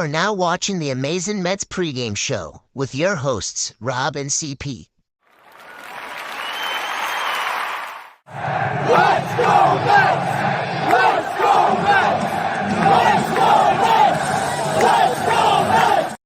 are now watching the Amazin Mets pregame show with your hosts, Rob and CP. Let's go Mets! Let's go Mets! Let's go Mets! Let's go Mets!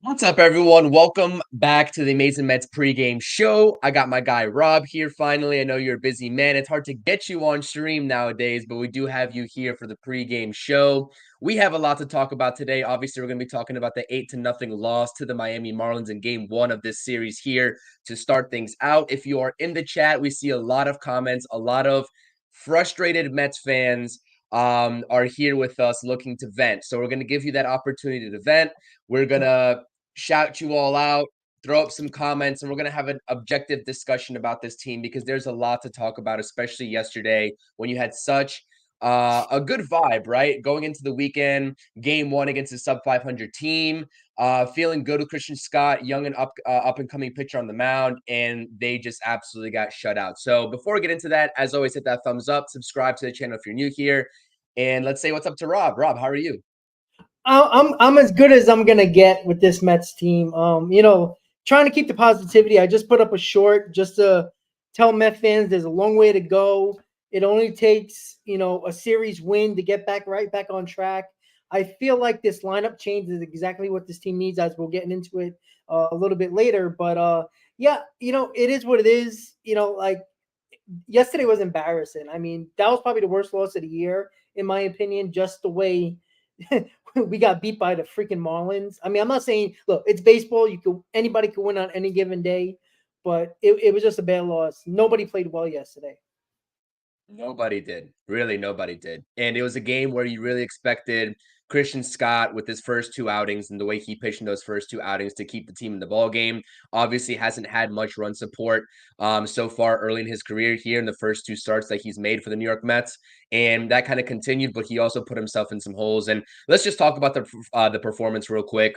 What's up, everyone? Welcome back to the Amazin Mets pregame show. I got my guy Rob here finally. I know you're a busy man. It's hard to get you on stream nowadays, but we do have you here for the pregame show. We have a lot to talk about today. Obviously, we're going to be talking about the 8-0 loss to the Miami Marlins in game 1 of this series here to start things out. If you are in the chat, we see a lot of comments, a lot of frustrated Mets fans are here with us looking to vent. So we're going to give you that opportunity to vent. We're going to shout you all out, throw up some comments, and we're going to have an objective discussion about this team because there's a lot to talk about, especially yesterday when you had such a good vibe, right? Going into the weekend, game 1 against a sub 500 team, feeling good with Christian Scott, young and up and coming pitcher on the mound, and they just absolutely got shut out. So before we get into that, as always, hit that thumbs up, subscribe to the channel if you're new here, and let's say what's up to Rob. Rob, how are you? I'm as good as I'm gonna get with this Mets team. Trying to keep the positivity. I just put up a short just to tell Mets fans there's a long way to go. It only takes a series win to get right back on track. I feel like this lineup change is exactly what this team needs, as we'll get into it a little bit later. But it is what it is. Like yesterday was embarrassing. I mean, that was probably the worst loss of the year in my opinion. Just the way we got beat by the freaking Marlins. I mean, I'm not saying, look, it's baseball. Anybody could win on any given day, but it was just a bad loss. Nobody played well yesterday. Nobody did. Really, nobody did. And it was a game where you really expected Christian Scott with his first 2 outings and the way he pitched in those first 2 outings to keep the team in the ball game. Obviously hasn't had much run support so far early in his career here in the first 2 starts that he's made for the New York Mets. And that kind of continued, but he also put himself in some holes. And let's just talk about the performance real quick.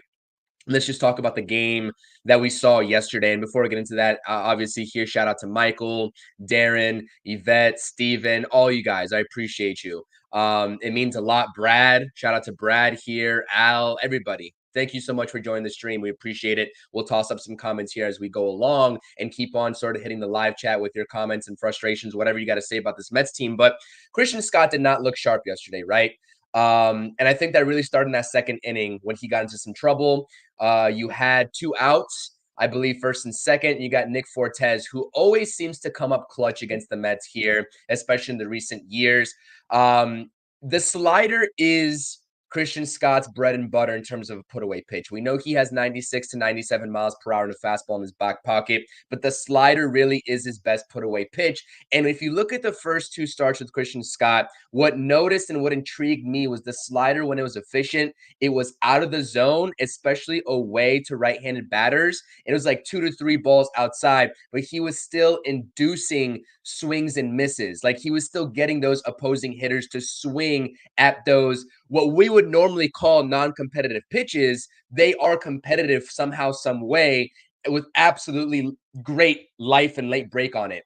Let's just talk about the game that we saw yesterday. And before we get into that, obviously here, shout out to Michael, Darren, Yvette, Steven, all you guys. I appreciate you. It means a lot. Brad, shout out to Brad here, Al, everybody. Thank you so much for joining the stream. We appreciate it. We'll toss up some comments here as we go along and keep on sort of hitting the live chat with your comments and frustrations, whatever you got to say about this Mets team. But Christian Scott did not look sharp yesterday, right? And I think that really started in that second inning when he got into some trouble. You had 2 outs, I believe, first and second. You got Nick Fortes, who always seems to come up clutch against the Mets here, especially in the recent years. The slider is Christian Scott's bread and butter in terms of a put-away pitch. We know he has 96 to 97 miles per hour in a fastball in his back pocket, but the slider really is his best put-away pitch. And if you look at the first 2 starts with Christian Scott, what noticed and what intrigued me was the slider when it was efficient. It was out of the zone, especially away to right-handed batters. It was like 2 to 3 balls outside, but he was still inducing swings and misses. Like he was still getting those opposing hitters to swing at those what we would normally call non-competitive pitches. They are competitive somehow, some way, with absolutely great life and late break on it.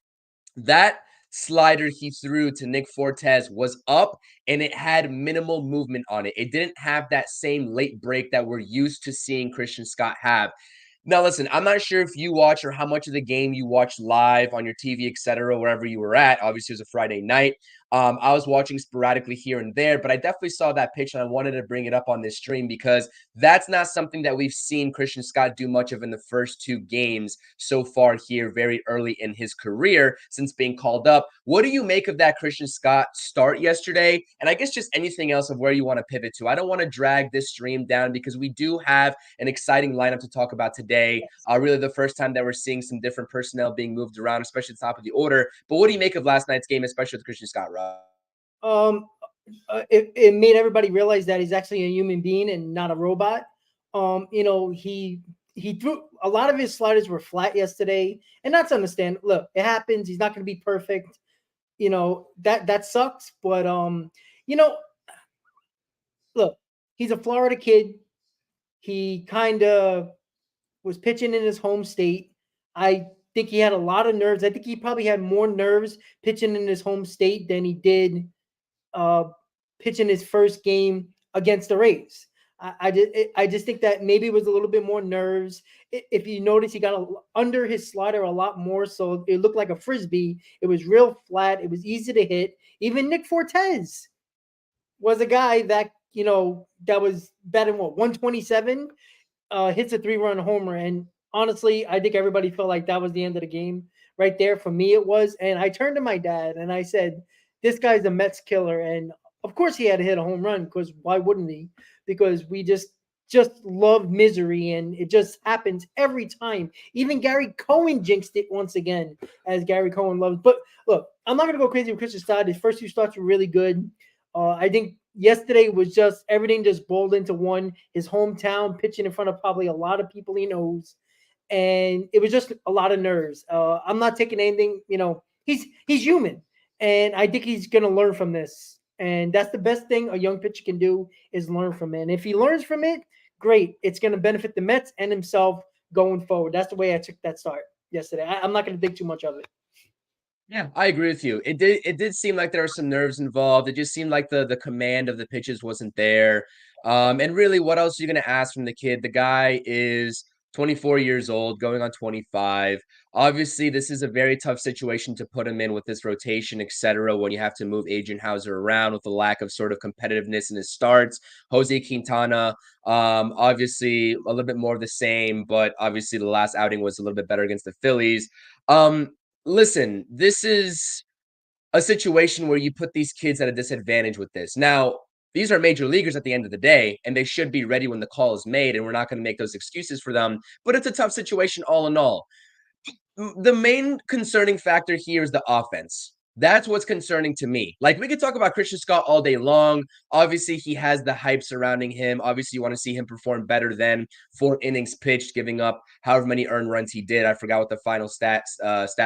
That slider he threw to Nick Fortes was up and it had minimal movement on it. It didn't have that same late break that we're used to seeing Christian Scott have. Now, listen, I'm not sure if you watch or how much of the game you watched live on your TV, etc., wherever you were at. Obviously, it was a Friday night. I was watching sporadically here and there, but I definitely saw that pitch and I wanted to bring it up on this stream because that's not something that we've seen Christian Scott do much of in the first 2 games so far here very early in his career since being called up. What do you make of that Christian Scott start yesterday? And I guess just anything else of where you want to pivot to. I don't want to drag this stream down because we do have an exciting lineup to talk about today. Really the first time that we're seeing some different personnel being moved around, especially at the top of the order. But what do you make of last night's game, especially with Christian Scott, Rob? It made everybody realize that he's actually a human being and not a robot. He threw a lot of his sliders were flat yesterday, and that's understand. Look, it happens. He's not going to be perfect. That sucks. But look, he's a Florida kid. He kind of was pitching in his home state. I think he had a lot of nerves. I think he probably had more nerves pitching in his home state than he did pitching his first game against the Rays. I just think that maybe it was a little bit more nerves. If you notice, he got under his slider a lot more, so it looked like a frisbee. It was real flat. It was easy to hit. Even Nick Fortes was a guy that that was batting 127, hits a 3-run homer, and honestly, I think everybody felt like that was the end of the game right there. For me, it was, and I turned to my dad and I said, "This guy's a Mets killer," and of course he had to hit a home run because why wouldn't he? Because we just love misery, and it just happens every time. Even Gary Cohen jinxed it once again, as Gary Cohen loves. But look, I'm not gonna go crazy with Christian Stott. His first 2 starts were really good. I think yesterday was just everything just boiled into one. His hometown, pitching in front of probably a lot of people he knows, and it was just a lot of nerves. I'm not taking anything. He's human, and I think he's gonna learn from this. And that's the best thing a young pitcher can do is learn from it. And if he learns from it, great. It's going to benefit the Mets and himself going forward. That's the way I took that start yesterday. I'm not going to think too much of it. Yeah, I agree with you. It did seem like there were some nerves involved. It just seemed like the command of the pitches wasn't there. And really, what else are you going to ask from the kid? The guy is 24 years old, going on 25. Obviously, this is a very tough situation to put him in with this rotation, etc. When you have to move Adrian Hauser around with the lack of sort of competitiveness in his starts. Jose Quintana, obviously a little bit more of the same, but obviously the last outing was a little bit better against the Phillies. Listen, this is a situation where you put these kids at a disadvantage with this. Now, these are major leaguers at the end of the day, and they should be ready when the call is made, and we're not going to make those excuses for them. But it's a tough situation all in all. The main concerning factor here is the offense. That's what's concerning to me. Like, we could talk about Christian Scott all day long. Obviously, he has the hype surrounding him. Obviously, you want to see him perform better than 4 innings pitched, giving up however many earned runs he did. I forgot what the final stat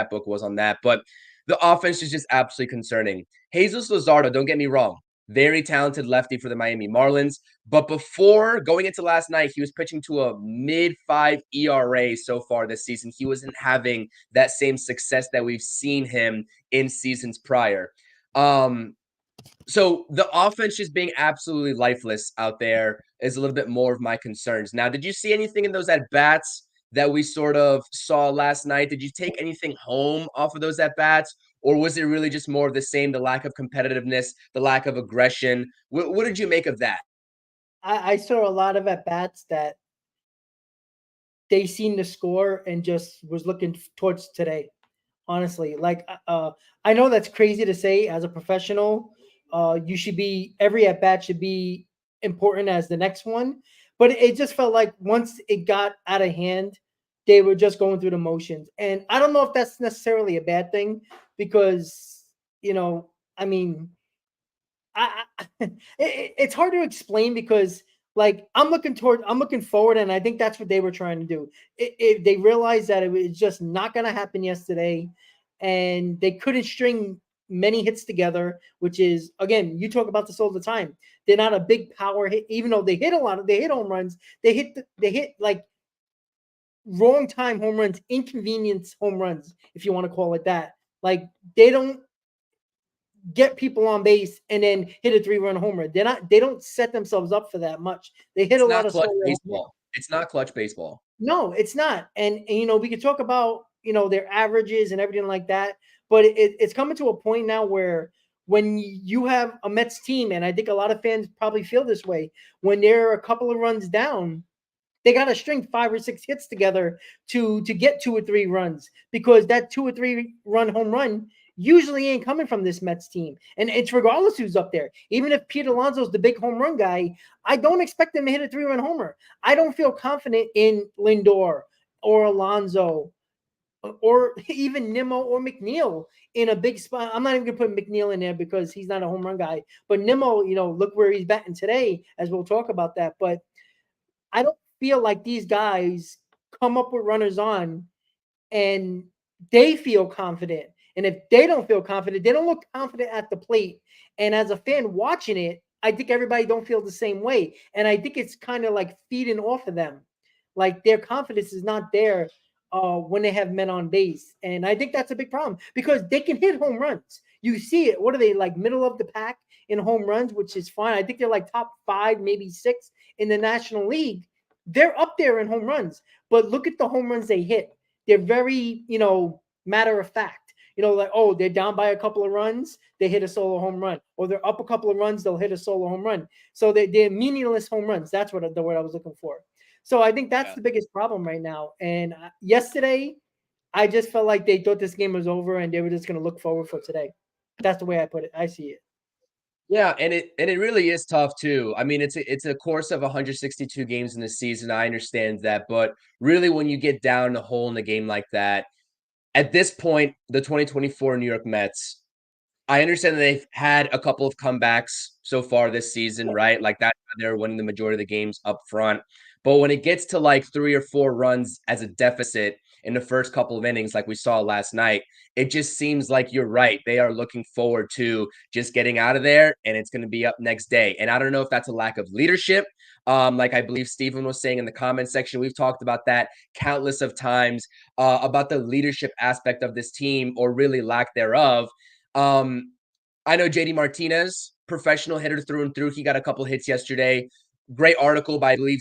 book was on that. But the offense is just absolutely concerning. Jesus Luzardo, don't get me wrong, very talented lefty for the Miami Marlins. But before going into last night, he was pitching to a mid-5 ERA so far this season. He wasn't having that same success that we've seen him in seasons prior. So the offense just being absolutely lifeless out there is a little bit more of my concerns. Now, did you see anything in those at-bats that we sort of saw last night? Did you take anything home off of those at-bats? Or was it really just more of the same, the lack of competitiveness, the lack of aggression? What did you make of that? I saw a lot of at bats that they seen the score and just was looking towards today. Honestly, like I know that's crazy to say as a professional. You should be every at bat should be important as the next one, but it just felt like once it got out of hand, they were just going through the motions, and I don't know if that's necessarily a bad thing because I mean it's hard to explain because like I'm looking forward, and I think that's what they were trying to do. They realized that it was just not going to happen yesterday, and they couldn't string many hits together. Which is again, you talk about this all the time. They're not a big power hit, even though they hit a lot of they hit home runs. They hit like wrong time home runs, inconvenience home runs, if you want to call it that. Like they don't get people on base and then hit a 3-run homer. They don't set themselves up for that much. They hit It's a lot not of clutch solo baseball. It's not clutch baseball. No, it's not. And we could talk about, their averages and everything like that, but it's coming to a point now where when you have a Mets team, and I think a lot of fans probably feel this way, when they're a couple of runs down, they got to string 5 or 6 hits together to get 2 or 3 runs, because that 2 or 3 run home run usually ain't coming from this Mets team. And it's regardless who's up there. Even if Pete Alonso's the big home run guy, I don't expect him to hit a 3-run homer. I don't feel confident in Lindor or Alonso or even Nimmo or McNeil in a big spot. I'm not even going to put McNeil in there because he's not a home run guy. But Nimmo, look where he's batting today, as we'll talk about that. But I don't feel like these guys come up with runners on and they feel confident. And if they don't feel confident, they don't look confident at the plate. And as a fan watching it, I think everybody don't feel the same way. And I think it's kind of like feeding off of them. Like their confidence is not there when they have men on base. And I think that's a big problem because they can hit home runs. You see it. What are they, like, middle of the pack in home runs, which is fine. I think they're like top 5, maybe 6 in the National League. They're up there in home runs, but look at the home runs they hit. They're very, matter of fact. Like, oh, they're down by a couple of runs, they hit a solo home run. Or they're up a couple of runs, they'll hit a solo home run. So they're meaningless home runs. That's the word I was looking for. So I think that's the biggest problem right now. And yesterday, I just felt like they thought this game was over and they were just going to look forward for today. That's the way I put it. I see it. Yeah, and it really is tough too. I mean, it's a course of 162 games in the season. I understand that, but really, when you get down the hole in a game like that, at this point, the 2024 New York Mets, I understand that they've had a couple of comebacks so far this season, right? Like that, they're winning the majority of the games up front. But when it gets to like 3 or 4 runs as a deficit in the first couple of innings, like we saw last night, it just seems like you're right. They are looking forward to just getting out of there, and it's going to be up next day. And I don't know if that's a lack of leadership. Like I believe Steven was saying in the comment section, we've talked about that countless of times about the leadership aspect of this team, or really lack thereof. I know JD Martinez, professional hitter through and through. He got a couple hits yesterday. Great article by, I believe,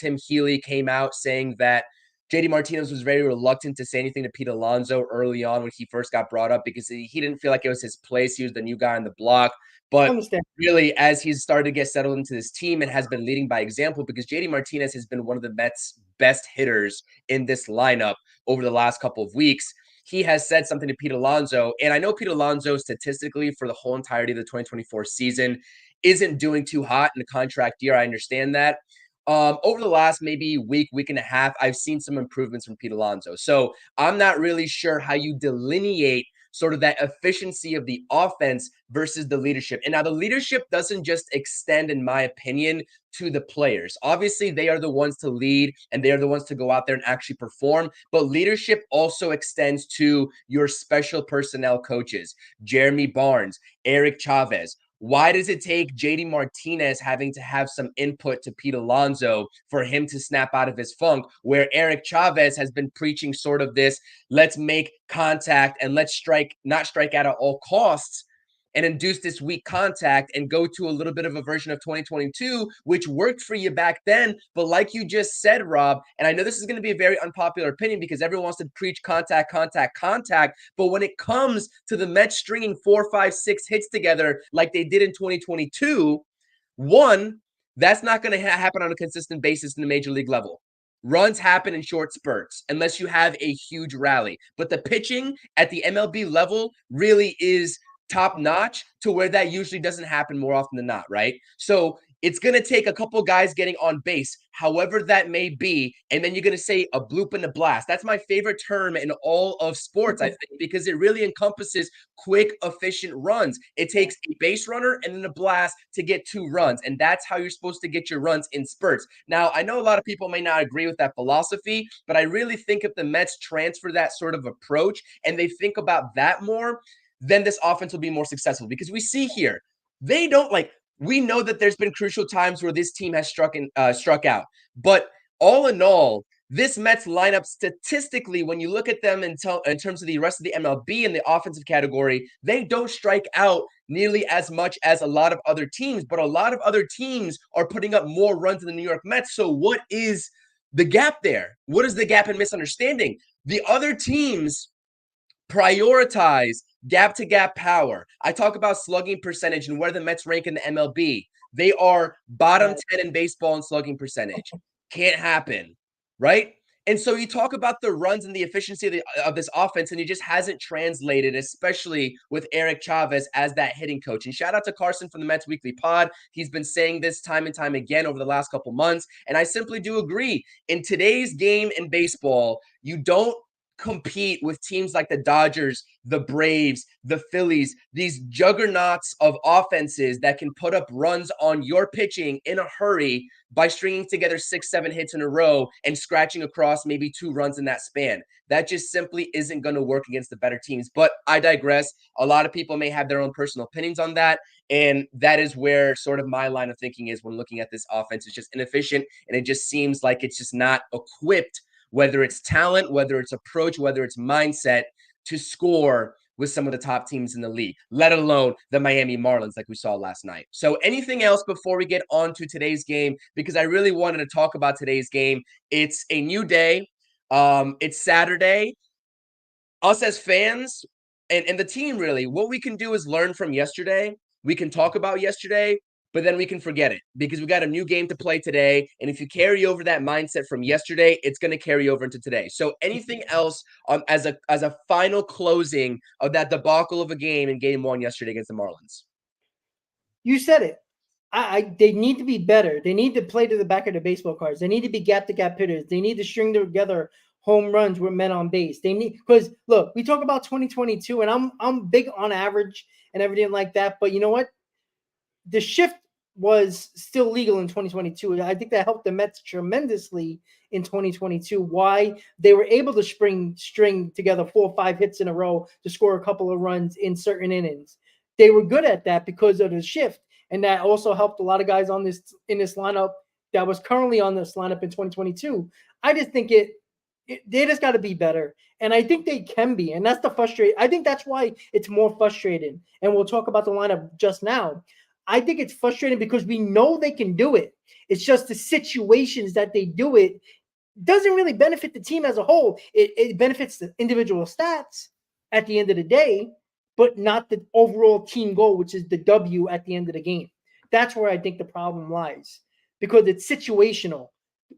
Tim Healy came out saying that JD Martinez was very reluctant to say anything to Pete Alonso early on when he first got brought up because he didn't feel like it was his place. He was the new guy on the block. But really, as he's started to get settled into this team and has been leading by example, because JD Martinez has been one of the Mets' best hitters in this lineup over the last couple of weeks, he has said something to Pete Alonso. And I know Pete Alonso statistically for the whole entirety of the 2024 season isn't doing too hot in the contract year. I understand that. Over the last maybe week and a half, I've seen some improvements from Pete Alonso. So I'm not really sure how you delineate sort of that efficiency of the offense versus the leadership. And now the leadership doesn't just extend, in my opinion, to the players. Obviously, they are the ones to lead and they are the ones to go out there and actually perform. But leadership also extends to your special personnel coaches, Jeremy Barnes, Eric Chavez. Why does it take JD Martinez having to have some input to Pete Alonso for him to snap out of his funk, where Eric Chavez has been preaching sort of this, let's make contact and let's not strike out at all costs, and induce this weak contact and go to a little bit of a version of 2022, which worked for you back then. But like you just said, Rob, and I know this is going to be a very unpopular opinion because everyone wants to preach contact. But when it comes to the Mets stringing 4, 5, 6 hits together like they did in 2022, one, that's not going to happen on a consistent basis in the major league level. Runs happen in short spurts unless you have a huge rally. But the pitching at the MLB level really is top notch to where that usually doesn't happen more often than not, right? So it's going to take a couple guys getting on base, however that may be, and then you're going to say a bloop and a blast. That's my favorite term in all of sports, I think, because it really encompasses quick, efficient runs. It takes a base runner and then a blast to get 2 runs, and that's how you're supposed to get your runs in spurts. Now, I know a lot of people may not agree with that philosophy, but I really think if the Mets transfer that sort of approach and they think about that more, then this offense will be more successful. Because we see here, they don't we know that there's been crucial times where this team has struck out. But all in all, this Mets lineup statistically, when you look at them in terms of the rest of the MLB in the offensive category, they don't strike out nearly as much as a lot of other teams. But a lot of other teams are putting up more runs than the New York Mets. So what is the gap there? What is the gap in misunderstanding? The other teams prioritize gap-to-gap power. I talk about slugging percentage and where the Mets rank in the MLB. They are bottom 10 in baseball in slugging percentage. Can't happen, right? And so you talk about the runs and the efficiency of this offense, and it just hasn't translated, especially with Eric Chavez as that hitting coach. And shout out to Carson from the Mets Weekly Pod. He's been saying this time and time again over the last couple months, and I simply do agree. In today's game in baseball, you don't compete with teams like the Dodgers, the Braves, the Phillies, these juggernauts of offenses that can put up runs on your pitching in a hurry by stringing together 6, 7 hits in a row and scratching across maybe 2 runs in that span. That just simply isn't going to work against the better teams. But I digress. A lot of people may have their own personal opinions on that. And that is where sort of my line of thinking is when looking at this offense. It's just inefficient, and it just seems like it's just not equipped, whether it's talent, whether it's approach, whether it's mindset, to score with some of the top teams in the league, let alone the Miami Marlins like we saw last night. So anything else before we get on to today's game? Because I really wanted to talk about today's game. It's a new day. It's Saturday. Us as fans and the team, really, what we can do is learn from yesterday. We can talk about yesterday, but then we can forget it because we got a new game to play today. And if you carry over that mindset from yesterday, it's going to carry over into today. So anything else as a final closing of that debacle of a game in game one yesterday against the Marlins? You said it. They need to be better. They need to play to the back of the baseball cards. They need to be gap-to-gap hitters. They need to string together home runs with men on base. They need, because look, we talk about 2022, and I'm big on average and everything like that. But you know what? The shift was still legal in 2022. I think that helped the Mets tremendously in 2022. Why they were able to string together 4 or 5 hits in a row to score a couple of runs in certain innings. They were good at that because of the shift. And that also helped a lot of guys in this lineup that was currently on this lineup in 2022. I just think they just got to be better. And I think they can be. And that's the frustrating. I think that's why it's more frustrating. And we'll talk about the lineup just now. I think it's frustrating because we know they can do it. It's just the situations that they do it doesn't really benefit the team as a whole. It benefits the individual stats at the end of the day, but not the overall team goal, which is the W at the end of the game. That's where I think the problem lies, because it's situational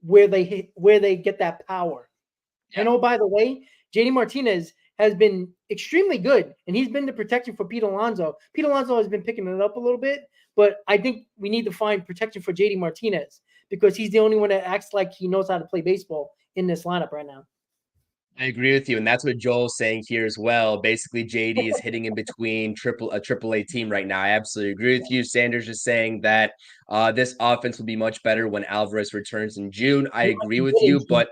where they get that power. Yeah. And oh, by the way, JD Martinez has been extremely good, and he's been the protection for Pete Alonso. Pete Alonso has been picking it up a little bit, but I think we need to find protection for JD Martinez because he's the only one that acts like he knows how to play baseball in this lineup right now. I agree with you, and that's what Joel's saying here as well. Basically, JD is hitting in between a AAA team right now. I absolutely agree with you. Sanders is saying that this offense will be much better when Alvarez returns in June. I agree with you, but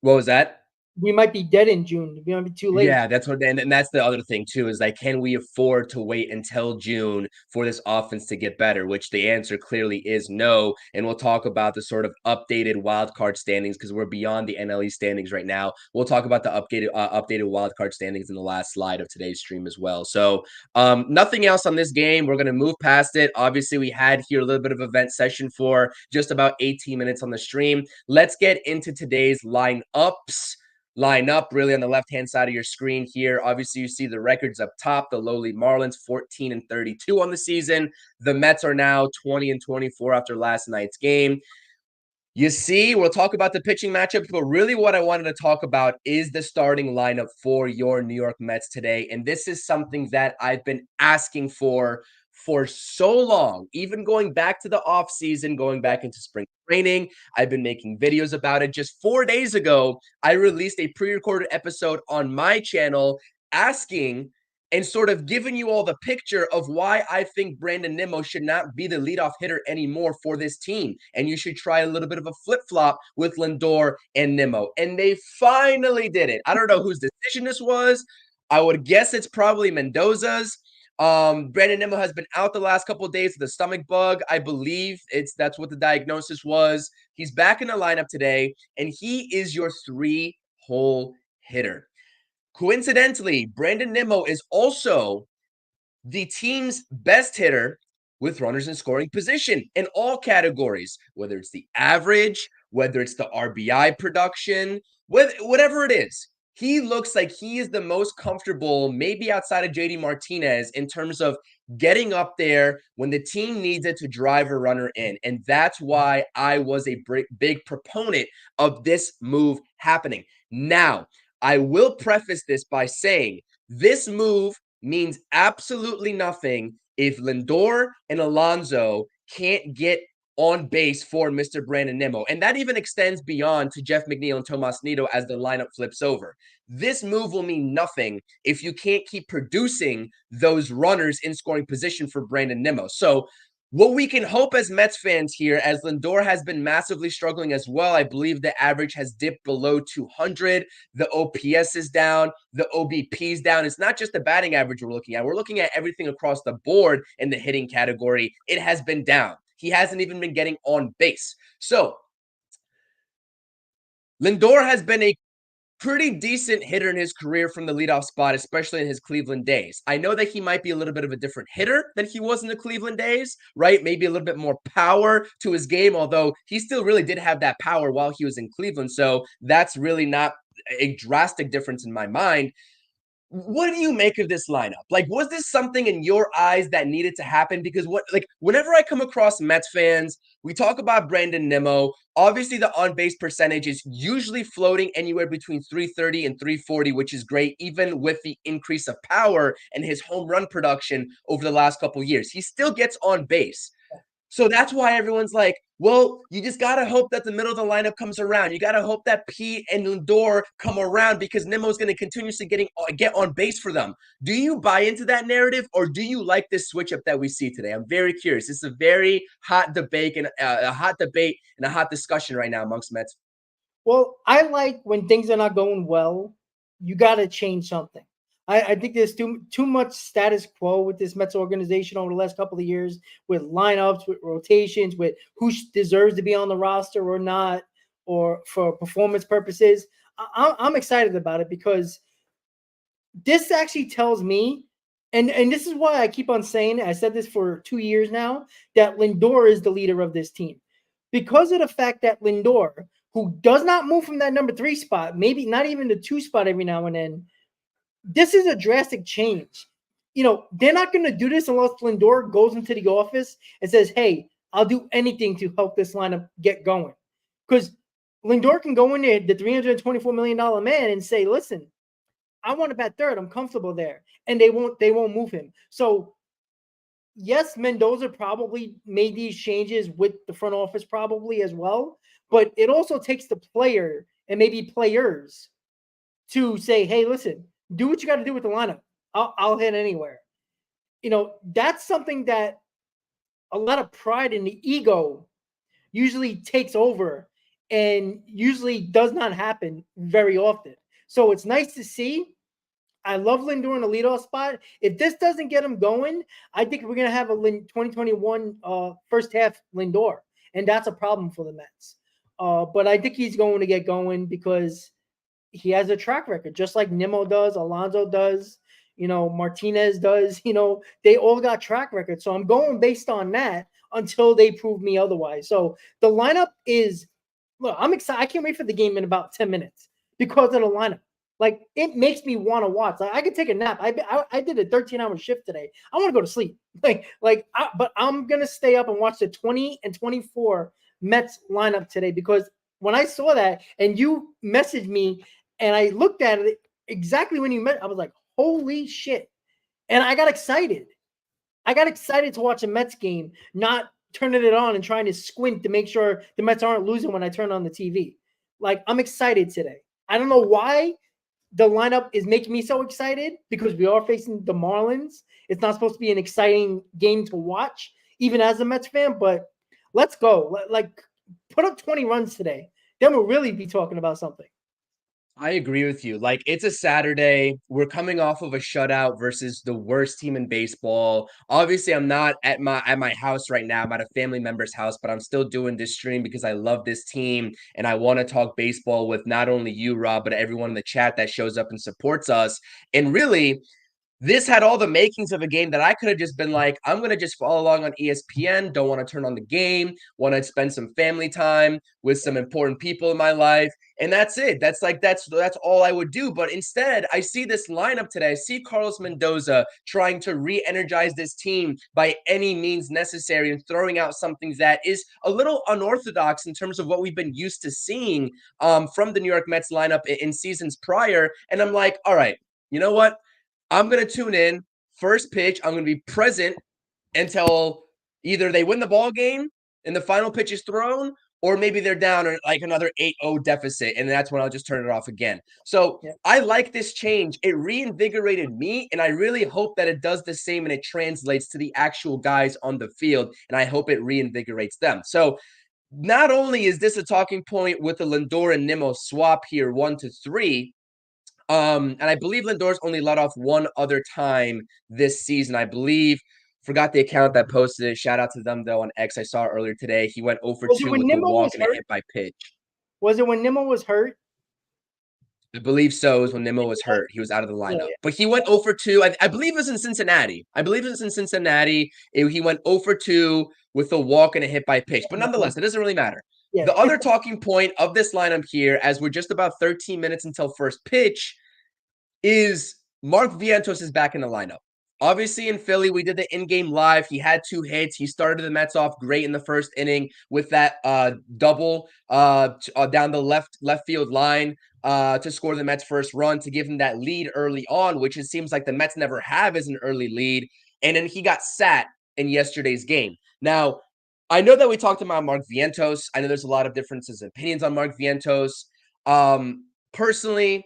what was that? We might be dead in June. We might be too late. Yeah, that's what, and that's the other thing too, is like, can we afford to wait until June for this offense to get better? Which the answer clearly is no. And we'll talk about the sort of updated wild card standings because we're beyond the NLE standings right now. We'll talk about the updated wild card standings in the last slide of today's stream as well. So nothing else on this game. We're going to move past it. Obviously, we had here a little bit of a vent session for just about 18 minutes on the stream. Let's get into today's lineups. Line up really on the left-hand side of your screen here. Obviously, you see the records up top. The lowly Marlins, 14-32 on the season. The Mets are now 20-24 after last night's game. You see, we'll talk about the pitching matchups, but really what I wanted to talk about is the starting lineup for your New York Mets today. And this is something that I've been asking for so long, even going back to the offseason, going back into spring training. I've been making videos about it. Just 4 days ago, I released a pre-recorded episode on my channel asking and sort of giving you all the picture of why I think Brandon Nimmo should not be the leadoff hitter anymore for this team. And you should try a little bit of a flip-flop with Lindor and Nimmo. And they finally did it. I don't know whose decision this was. I would guess it's probably Mendoza's. Brandon Nimmo has been out the last couple of days with a stomach bug. I believe that's what the diagnosis was. He's back in the lineup today, and he is your 3-hole hitter. Coincidentally, Brandon Nimmo is also the team's best hitter with runners in scoring position in all categories, whether it's the average, whether it's the RBI production, whatever it is. He looks like he is the most comfortable, maybe outside of JD Martinez, in terms of getting up there when the team needs it to drive a runner in. And that's why I was a big proponent of this move happening. Now, I will preface this by saying this move means absolutely nothing if Lindor and Alonso can't get on base for Mr. Brandon Nimmo. And that even extends beyond to Jeff McNeil and Tomas Nido as the lineup flips over. This move will mean nothing if you can't keep producing those runners in scoring position for Brandon Nimmo. So what we can hope as Mets fans here, as Lindor has been massively struggling as well, I believe the average has dipped below 200. The OPS is down. The OBP is down. It's not just the batting average we're looking at. We're looking at everything across the board in the hitting category. It has been down. He hasn't even been getting on base. So Lindor has been a pretty decent hitter in his career from the leadoff spot, especially in his Cleveland days. I know that he might be a little bit of a different hitter than he was in the Cleveland days, right? Maybe a little bit more power to his game, although he still really did have that power while he was in Cleveland. So that's really not a drastic difference in my mind. What do you make of this lineup? Like, was this something in your eyes that needed to happen? Because whenever I come across Mets fans, we talk about Brandon Nimmo. Obviously, the on-base percentage is usually floating anywhere between 330 and 340, which is great, even with the increase of power and his home run production over the last couple of years. He still gets on base. So that's why everyone's like, well, you just got to hope that the middle of the lineup comes around. You got to hope that Pete and Lindor come around because Nimmo's going to continuously get on base for them. Do you buy into that narrative, or do you like this switch up that we see today? I'm very curious. It's a very hot debate and a hot discussion right now amongst Mets. Well, I like when things are not going well, you got to change something. I think there's too much status quo with this Mets organization over the last couple of years, with lineups, with rotations, with who deserves to be on the roster or not, or for performance purposes. I'm excited about it because this actually tells me, and this is why I keep on saying it, I said this for 2 years now, that Lindor is the leader of this team. Because of the fact that Lindor, who does not move from that number 3 spot, maybe not even the 2 spot every now and then, this is a drastic change. They're not going to do this unless Lindor goes into the office and says, hey, I'll do anything to help this lineup get going. Because Lindor can go in there, the $324 million man, and say, listen, I want to bat third. I'm comfortable there. And they won't move him. So, yes, Mendoza probably made these changes with the front office probably as well. But it also takes the player and maybe players to say, hey, listen, do what you got to do with the lineup. I'll hit anywhere. That's something that a lot of pride and the ego usually takes over and usually does not happen very often. So it's nice to see. I love Lindor in the leadoff spot. If this doesn't get him going, I think we're going to have a 2021 first half Lindor, and that's a problem for the Mets. But I think he's going to get going because he has a track record, just like Nimmo does, Alonso does, Martinez does. They all got track records. So I'm going based on that until they prove me otherwise. So the lineup is, look, I'm excited. I can't wait for the game in about 10 minutes because of the lineup. Like, it makes me want to watch. Like, I could take a nap. I did a 13-hour shift today. I want to go to sleep. But I'm going to stay up and watch the 20 and 24 Mets lineup today because when I saw that and you messaged me and I looked at it exactly when you met, I was like, holy shit. And I got excited. I got excited to watch a Mets game, not turning it on and trying to squint to make sure the Mets aren't losing when I turn on the TV. Like, I'm excited today. I don't know why the lineup is making me so excited because we are facing the Marlins. It's not supposed to be an exciting game to watch, even as a Mets fan, but let's go. Put up 20 runs today. Then we'll really be talking about something. I agree with you. Like, it's a Saturday. We're coming off of a shutout versus the worst team in baseball. Obviously, I'm not at my house right now. I'm at a family member's house, but I'm still doing this stream because I love this team and I want to talk baseball with not only you, Rob, but everyone in the chat that shows up and supports us. And really, this had all the makings of a game that I could have just been like, I'm going to just follow along on ESPN, don't want to turn on the game, want to spend some family time with some important people in my life. And that's it. That's all I would do. But instead, I see this lineup today. I see Carlos Mendoza trying to re-energize this team by any means necessary and throwing out something that is a little unorthodox in terms of what we've been used to seeing from the New York Mets lineup in seasons prior. And I'm like, all right, you know what? I'm going to tune in. First pitch, I'm going to be present until either they win the ball game and the final pitch is thrown, or maybe they're down or like another 8-0 deficit, and that's when I'll just turn it off again. So I like this change. It reinvigorated me, and I really hope that it does the same and it translates to the actual guys on the field, and I hope it reinvigorates them. So not only is this a talking point with the Lindor and Nimmo swap here 1-3, and I believe Lindor's only let off one other time this season. I believe, forgot the account that posted it. Shout out to them, though, on X. I saw it earlier today. He went 0 for 2 with the walk and a hit by pitch. Was it when Nimmo was hurt? I believe so. It was when Nimmo was hurt. He was out of the lineup. Yeah. But he went 0 for 2. I believe it was in Cincinnati. He went 0 for 2 with a walk and a hit by pitch. But nonetheless, it doesn't really matter. Yeah. The other talking point of this lineup here, as we're just about 13 minutes until first pitch, is Mark Vientos is back in the lineup. Obviously, in Philly, we did the in-game live. He had 2 hits. He started the Mets off great in the first inning with that double down the left field line to score the Mets' first run to give him that lead early on, which it seems like the Mets never have as an early lead. And then he got sat in yesterday's game. Now, I know that we talked about Mark Vientos. I know there's a lot of differences in opinions on Mark Vientos. Personally,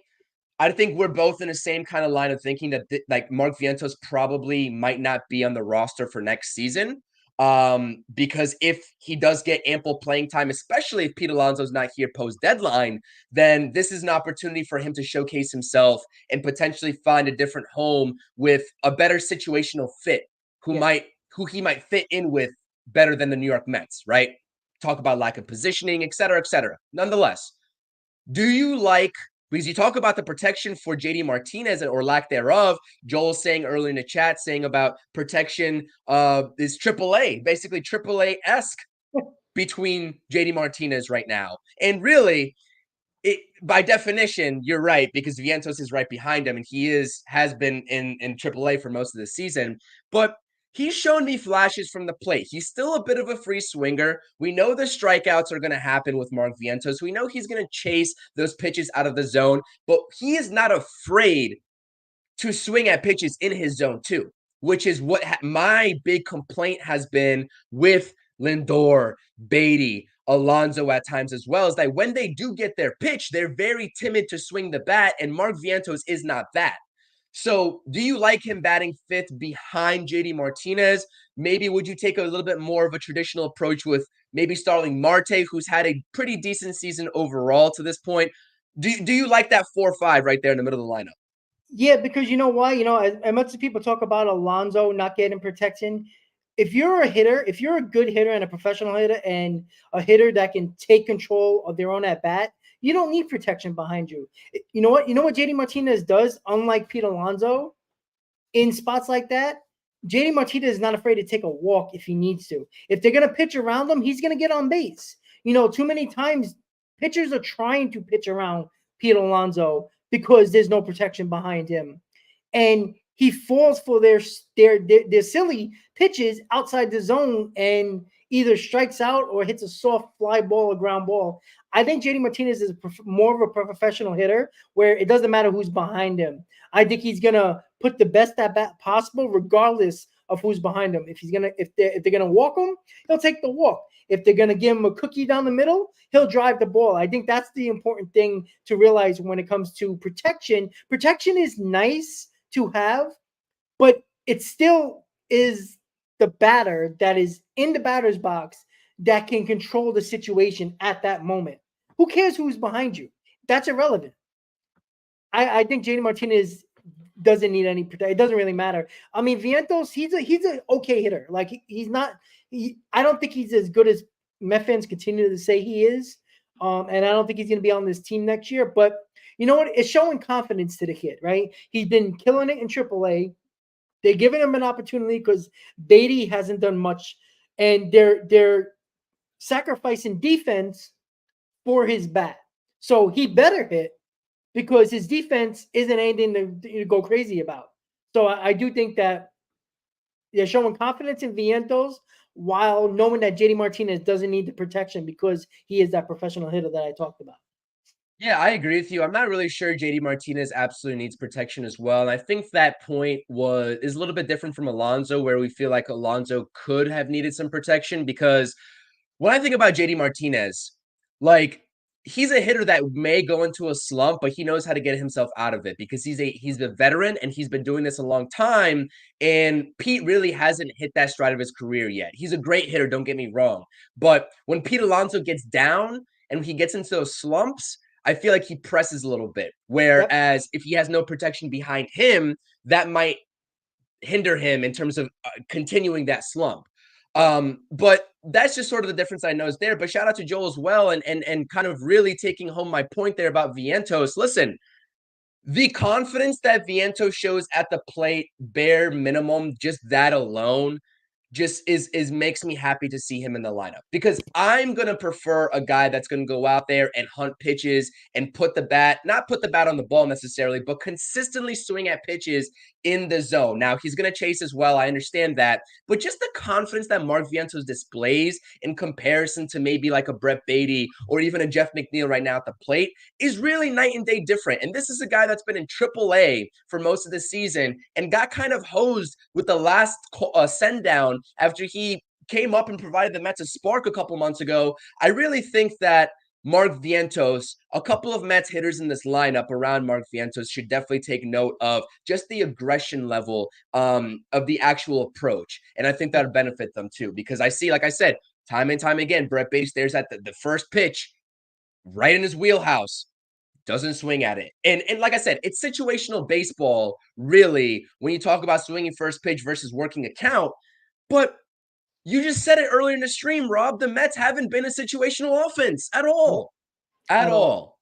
I think we're both in the same kind of line of thinking that like Mark Vientos probably might not be on the roster for next season. Because if he does get ample playing time, especially if Pete Alonso's not here post deadline, then this is an opportunity for him to showcase himself and potentially find a different home with a better situational fit who he might fit in with better than the New York Mets, right? Talk about lack of positioning, et cetera, et cetera. Nonetheless, do you like, because you talk about the protection for JD Martinez or lack thereof, Joel saying earlier in the chat, saying about protection is AAA, basically AAA-esque between JD Martinez right now. And really, by definition, you're right, because Vientos is right behind him, and he has been in AAA for most of the season. But he's shown me flashes from the plate. He's still a bit of a free swinger. We know the strikeouts are going to happen with Mark Vientos. We know he's going to chase those pitches out of the zone, but he is not afraid to swing at pitches in his zone too, which is what my big complaint has been with Lindor, Beatty, Alonso at times as well, is that when they do get their pitch, they're very timid to swing the bat, and Mark Vientos is not that. So do you like him batting 5th behind JD Martinez? Maybe would you take a little bit more of a traditional approach with maybe Starling Marte, who's had a pretty decent season overall to this point? Do you like that 4-5 right there in the middle of the lineup? Yeah, because you know why? As much as people talk about Alonso not getting protection, if you're a hitter, if you're a good hitter and a professional hitter and a hitter that can take control of their own at bat, you don't need protection behind you. You know what? You know what JD Martinez does, unlike Pete Alonso, in spots like that? JD Martinez is not afraid to take a walk if he needs to. If they're gonna pitch around him, he's gonna get on base. Too many times pitchers are trying to pitch around Pete Alonso because there's no protection behind him. And he falls for their silly pitches outside the zone and either strikes out or hits a soft fly ball or ground ball. I think JD Martinez is more of a professional hitter where it doesn't matter who's behind him. I think he's gonna put the best at bat possible, regardless of who's behind him. If they're gonna walk him, he'll take the walk. If they're gonna give him a cookie down the middle, he'll drive the ball. I think that's the important thing to realize when it comes to protection. Protection is nice to have, but it still is the batter that is in the batter's box that can control the situation at that moment. Who cares who's behind you? That's irrelevant. I think JD Martinez doesn't need any protection. It doesn't really matter. I mean, Vientos, he's an okay hitter. Like he's not. I don't think he's as good as Met fans continue to say he is. And I don't think he's going to be on this team next year. But you know what? It's showing confidence to the kid, right? He's been killing it in AAA. They're giving him an opportunity because Beatty hasn't done much, and they're sacrificing defense for his bat. So he better hit because his defense isn't anything to go crazy about. So I do think that they're showing confidence in Vientos while knowing that JD Martinez doesn't need the protection because he is that professional hitter that I talked about. Yeah, I agree with you. I'm not really sure JD Martinez absolutely needs protection as well. And I think that point is a little bit different from Alonso, where we feel like Alonso could have needed some protection, because when I think about JD Martinez, like, he's a hitter that may go into a slump, but he knows how to get himself out of it because he's a veteran and he's been doing this a long time. And Pete really hasn't hit that stride of his career yet. He's a great hitter, don't get me wrong. But when Pete Alonso gets down and he gets into those slumps, I feel like he presses a little bit. Whereas if he has no protection behind him, that might hinder him in terms of continuing that slump. But that's just sort of the difference I know is there. But shout out to Joel as well, and kind of really taking home my point there about Vientos. Listen, The confidence that Vientos shows at the plate, bare minimum, just that alone, just is makes me happy to see him in the lineup, because I'm gonna prefer a guy that's gonna go out there and hunt pitches and not put the bat on the ball necessarily, but consistently swing at pitches in the zone. Now he's gonna chase as well, I understand that, but just the confidence that Mark Vientos displays in comparison to maybe like a Brett Beatty or even a Jeff McNeil right now at the plate is really night and day different. And this is a guy that's been in AAA for most of the season and got kind of hosed with the last send down after he came up and provided the Mets a spark a couple months ago. I really think that Mark Vientos, a couple of Mets hitters in this lineup around Mark Vientos should definitely take note of just the aggression level of the actual approach. And I think that would benefit them too, because I see, like I said, time and time again, Brett Beatty stares at the first pitch right in his wheelhouse, doesn't swing at it. And like I said, it's situational baseball, really, when you talk about swinging first pitch versus working a count. But you just said it earlier in the stream, Rob. The Mets haven't been a situational offense at all. At all.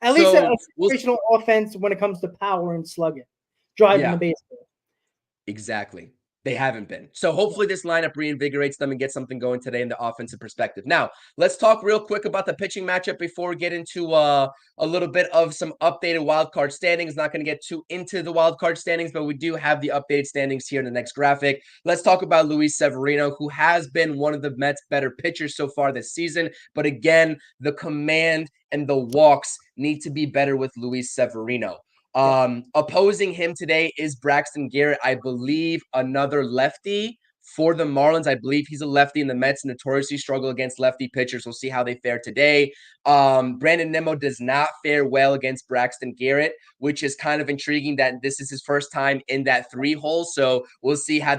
At least a we'll, situational offense when it comes to power and slugging, driving the baseball. Exactly. They haven't been. So hopefully this lineup reinvigorates them and gets something going today in the offensive perspective. Now, let's talk real quick about the pitching matchup before we get into a little bit of some updated wildcard standings. Not going to get too into the wildcard standings, but we do have the updated standings here in the next graphic. Let's talk about Luis Severino, who has been one of the Mets' better pitchers so far this season. But again, the command and the walks need to be better with Luis Severino. Opposing him today is Braxton Garrett, I believe, another lefty for the Marlins. I believe he's a lefty, and the Mets notoriously struggle against lefty pitchers. We'll see how they fare today. Brandon Nimmo does not fare well against Braxton Garrett, which is kind of intriguing that this is his first time in that 3-hole. So we'll see how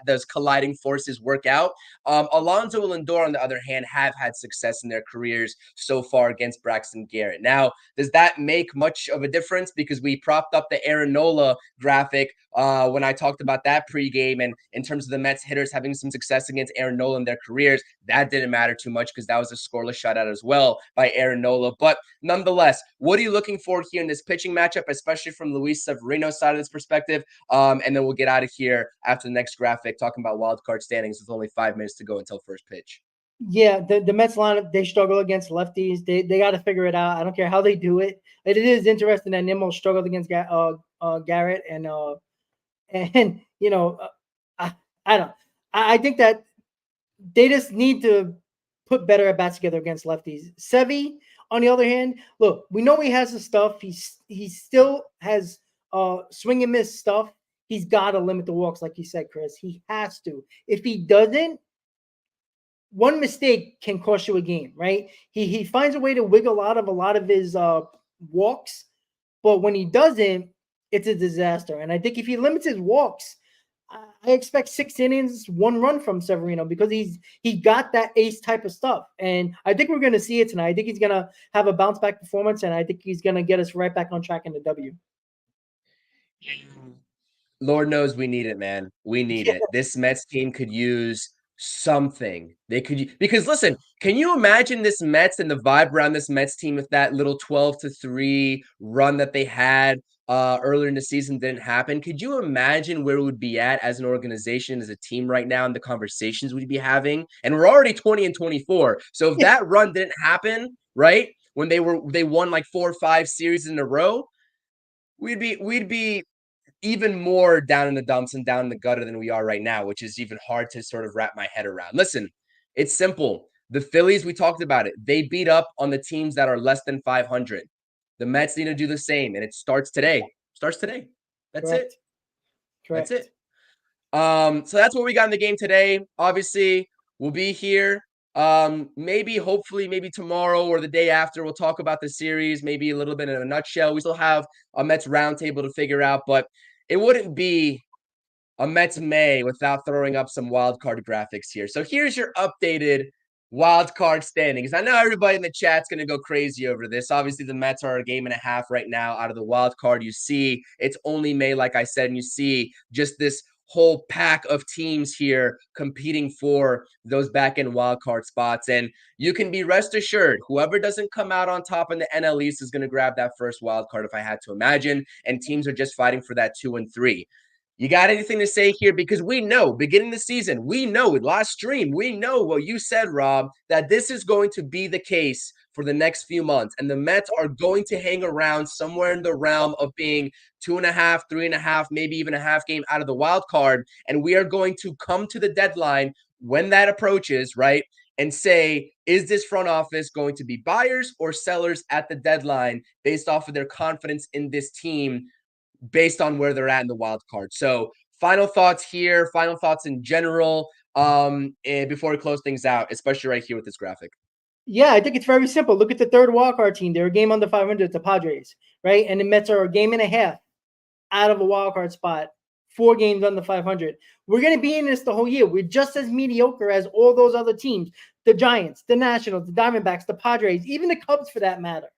those colliding forces work out. Alonso Lindor, on the other hand, have had success in their careers so far against Braxton Garrett. Now, does that make much of a difference? Because we propped up the Aaron Nola graphic when I talked about that pregame, and in terms of the Mets hitters having some success against Aaron Nola in their careers, that didn't matter too much because that was a scoreless shutout as well by Aaron Nola. But nonetheless, what are you looking for here in this pitching matchup, especially from Luis Severino's side of this perspective? And then we'll get out of here after the next graphic talking about wildcard standings with only 5 minutes to go until first pitch. Yeah, the Mets lineup, they struggle against lefties. They got to figure it out. I don't care how they do it. It is interesting that Nimmo struggled against Garrett, and you know, I think that they just need to put better at bats together against lefties. Sevy, on the other hand, look, we know he has the stuff. He still has swing and miss stuff. He's got to limit the walks, like you said, Chris. He has to. If he doesn't, one mistake can cost you a game, right? He finds a way to wiggle out of a lot of his walks, but when he doesn't, it's a disaster. And I think if he limits his walks, I expect 6 innings, 1 run from Severino, because he got that ace type of stuff. And I think we're going to see it tonight. I think he's going to have a bounce back performance, and I think he's going to get us right back on track in the W. Lord knows we need it, man. We need it. This Mets team could use something. They could, because listen, can you imagine this Mets and the vibe around this Mets team if that little 12-3 run that they had earlier in the season didn't happen? Could you imagine where we would be at as an organization, as a team right now, and the conversations we'd be having? And we're already 20-24. So if that run didn't happen, right, when they won like 4 or 5 series in a row, we'd be even more down in the dumps and down in the gutter than we are right now, which is even hard to sort of wrap my head around. Listen, it's simple. The Phillies, we talked about it. They beat up on the teams that are less than 500. The Mets need to do the same, and it starts today. That's Correct. it. That's it. So that's what we got in the game today. Obviously, we'll be here. Hopefully tomorrow or the day after, we'll talk about the series, maybe a little bit in a nutshell. We still have a Mets roundtable to figure out, but it wouldn't be a Mets May without throwing up some wild card graphics here. So here's your updated wild card standings. I know everybody in the chat's going to go crazy over this. Obviously, the Mets are a game and a half right now out of the wild card. You see, it's only May, like I said, and you see just this whole pack of teams here competing for those back-end wildcard spots. And you can be rest assured, whoever doesn't come out on top in the NL East is going to grab that first wildcard, if I had to imagine. And teams are just fighting for that 2 and 3. You got anything to say here? Because we know, beginning the season, we know with last stream, we know what you said, Rob, that this is going to be the case for the next few months. And the Mets are going to hang around somewhere in the realm of being 2.5, 3.5, maybe even a half game out of the wild card. And we are going to come to the deadline when that approaches, right? And say, is this front office going to be buyers or sellers at the deadline based off of their confidence in this team, based on where they're at in the wild card? So final thoughts here, final thoughts in general, and before we close things out, especially right here with this graphic. Yeah, I think it's very simple. Look at the third wildcard team. They're a game under 500, the Padres, right? And the Mets are a game and a half out of a wildcard spot, 4 games under 500. We're going to be in this the whole year. We're just as mediocre as all those other teams, the Giants, the Nationals, the Diamondbacks, the Padres, even the Cubs for that matter,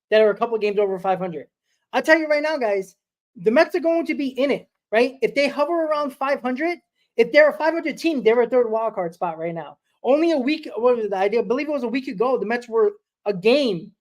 that are a couple of games over 500. I'll tell you right now, guys, the Mets are going to be in it, right? If they hover around 500, if they're a 500 team, they're a third wildcard spot right now. Only a week, I believe it was a week ago, the Mets were a game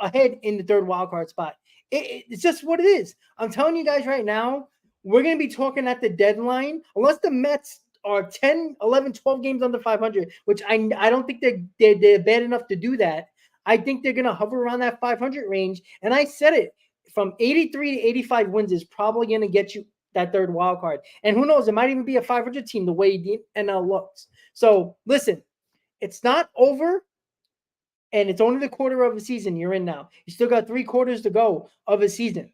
ahead in the third wildcard spot. It's just what it is. I'm telling you guys right now, we're going to be talking at the deadline, unless the Mets are 10, 11, 12 games under 500, which I don't think they're bad enough to do that. I think they're going to hover around that 500 range. And I said it, from 83 to 85 wins is probably going to get you that third wild card. And who knows, it might even be a 500 team the way the NL looks. So listen, it's not over, and it's only the quarter of a season you're in now. You still got 3 quarters to go of a season,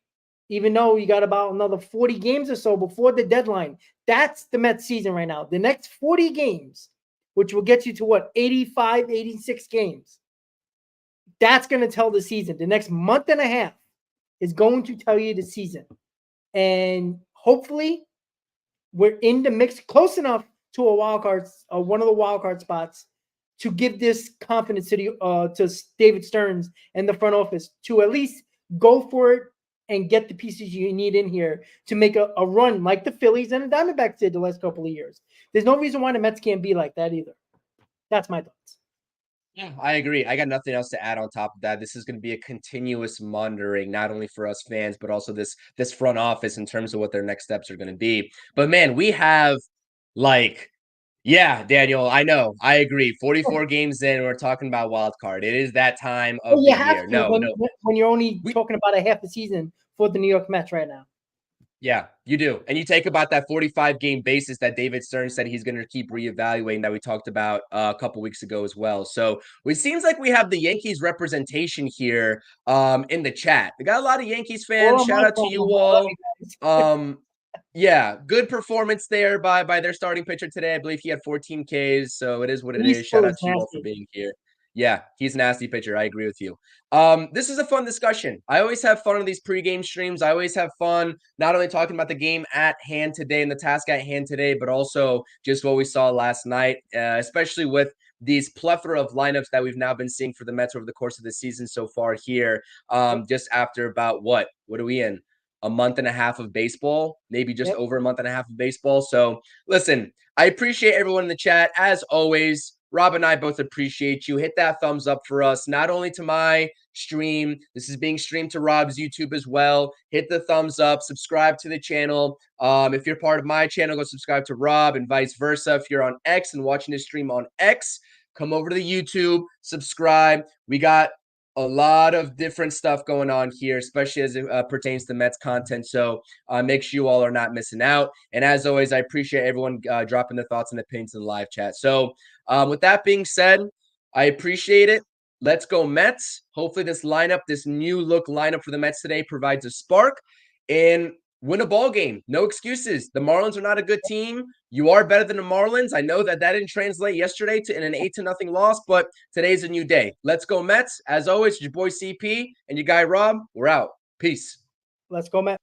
even though you got about another 40 games or so before the deadline. That's the Mets season right now. The next 40 games, which will get you to what, 85, 86 games. That's going to tell the season. The next month and a half is going to tell you the season. And hopefully we're in the mix close enough to a wild card, one of the wild card spots, to give this confidence to David Stearns and the front office to at least go for it and get the pieces you need in here to make a run like the Phillies and the Diamondbacks did the last couple of years. There's no reason why the Mets can't be like that either. That's my thoughts. Yeah, I agree. I got nothing else to add on top of that. This is going to be a continuous monitoring, not only for us fans, but also this front office in terms of what their next steps are going to be. But man, we have yeah, Daniel, I know. I agree. 44 games in, we're talking about wild card. It is that time of the year. When you're only talking about a half the season for the New York Mets right now. Yeah, you do. And you take about that 45-game basis that David Stern said he's going to keep reevaluating that we talked about a couple weeks ago as well. So it seems like we have the Yankees representation here in the chat. We got a lot of Yankees fans. Shout out to you all. Yeah, good performance there by their starting pitcher today. I believe he had 14 Ks, so it is what it is. Shout out to you all for being here. Yeah, he's a nasty pitcher. I agree with you. This is a fun discussion. I always have fun on these pregame streams. I always have fun not only talking about the game at hand today and the task at hand today, but also just what we saw last night, especially with these plethora of lineups that we've now been seeing for the Mets over the course of the season so far here. Just after about what are we in? A month and a half of baseball, maybe just over a month and a half of baseball. So listen, I appreciate everyone in the chat. As always, Rob and I both appreciate you. Hit that thumbs up for us, not only to my stream. This is being streamed to Rob's YouTube as well. Hit the thumbs up, subscribe to the channel. If you're part of my channel, go subscribe to Rob and vice versa. If you're on X and watching this stream on X, come over to the YouTube, subscribe. We got a lot of different stuff going on here, especially as it pertains to Mets content. So make sure you all are not missing out. And as always, I appreciate everyone dropping their thoughts and opinions in the live chat. So with that being said, I appreciate it. Let's go Mets. Hopefully this lineup, this new look lineup for the Mets today provides a spark and win a ball game. No excuses. The Marlins are not a good team. You are better than the Marlins. I know that didn't translate yesterday in an 8-0 loss, but today's a new day. Let's go Mets. As always, your boy CP and your guy Rob. We're out. Peace. Let's go Mets.